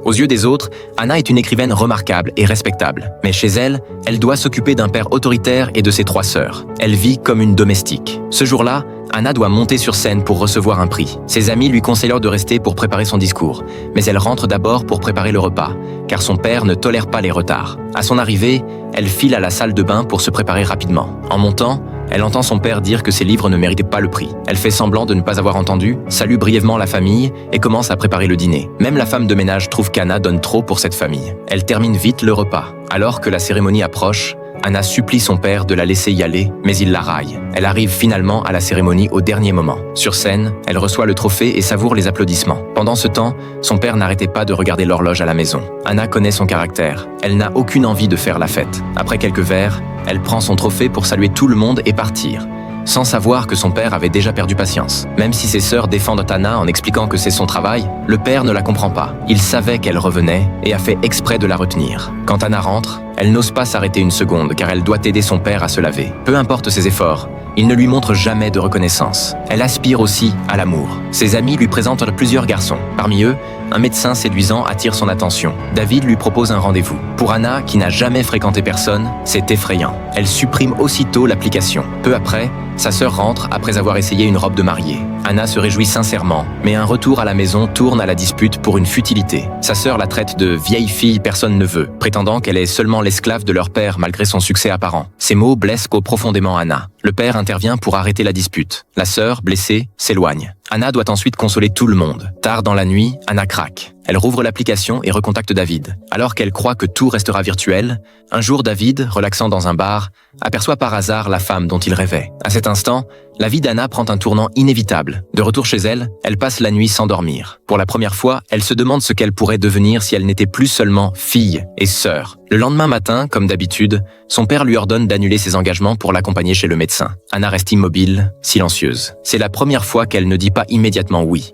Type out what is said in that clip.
Aux yeux des autres, Anna est une écrivaine remarquable et respectable. Mais chez elle, elle doit s'occuper d'un père autoritaire et de ses 3 sœurs. Elle vit comme une domestique. Ce jour-là, Anna doit monter sur scène pour recevoir un prix. Ses amis lui conseillent de rester pour préparer son discours, mais elle rentre d'abord pour préparer le repas, car son père ne tolère pas les retards. À son arrivée, elle file à la salle de bain pour se préparer rapidement. En montant, elle entend son père dire que ses livres ne méritaient pas le prix. Elle fait semblant de ne pas avoir entendu, salue brièvement la famille et commence à préparer le dîner. Même la femme de ménage trouve qu'Anna donne trop pour cette famille. Elle termine vite le repas. Alors que la cérémonie approche, Anna supplie son père de la laisser y aller, mais il la raille. Elle arrive finalement à la cérémonie au dernier moment. Sur scène, elle reçoit le trophée et savoure les applaudissements. Pendant ce temps, son père n'arrêtait pas de regarder l'horloge à la maison. Anna connaît son caractère. Elle n'a aucune envie de faire la fête. Après quelques verres, elle prend son trophée pour saluer tout le monde et partir, sans savoir que son père avait déjà perdu patience. Même si ses sœurs défendent Anna en expliquant que c'est son travail, le père ne la comprend pas. Il savait qu'elle revenait et a fait exprès de la retenir. Quand Anna rentre, elle n'ose pas s'arrêter une seconde car elle doit aider son père à se laver. Peu importe ses efforts, il ne lui montre jamais de reconnaissance. Elle aspire aussi à l'amour. Ses amis lui présentent plusieurs garçons. Parmi eux, un médecin séduisant attire son attention. David lui propose un rendez-vous. Pour Anna, qui n'a jamais fréquenté personne, c'est effrayant. Elle supprime aussitôt l'application. Peu après, sa sœur rentre après avoir essayé une robe de mariée. Anna se réjouit sincèrement, mais un retour à la maison tourne à la dispute pour une futilité. Sa sœur la traite de vieille fille personne ne veut, prétendant qu'elle est seulement l'esclave de leur père malgré son succès apparent. Ces mots blessent profondément Anna. Le père intervient pour arrêter la dispute. La sœur, blessée, s'éloigne. Anna doit ensuite consoler tout le monde. Tard dans la nuit, Anna craque. Elle rouvre l'application et recontacte David. Alors qu'elle croit que tout restera virtuel, un jour David, relaxant dans un bar, aperçoit par hasard la femme dont il rêvait. À cet instant, la vie d'Anna prend un tournant inévitable. De retour chez elle, elle passe la nuit sans dormir. Pour la première fois, elle se demande ce qu'elle pourrait devenir si elle n'était plus seulement fille et sœur. Le lendemain matin, comme d'habitude, son père lui ordonne d'annuler ses engagements pour l'accompagner chez le médecin. Anna reste immobile, silencieuse. C'est la première fois qu'elle ne dit pas immédiatement oui.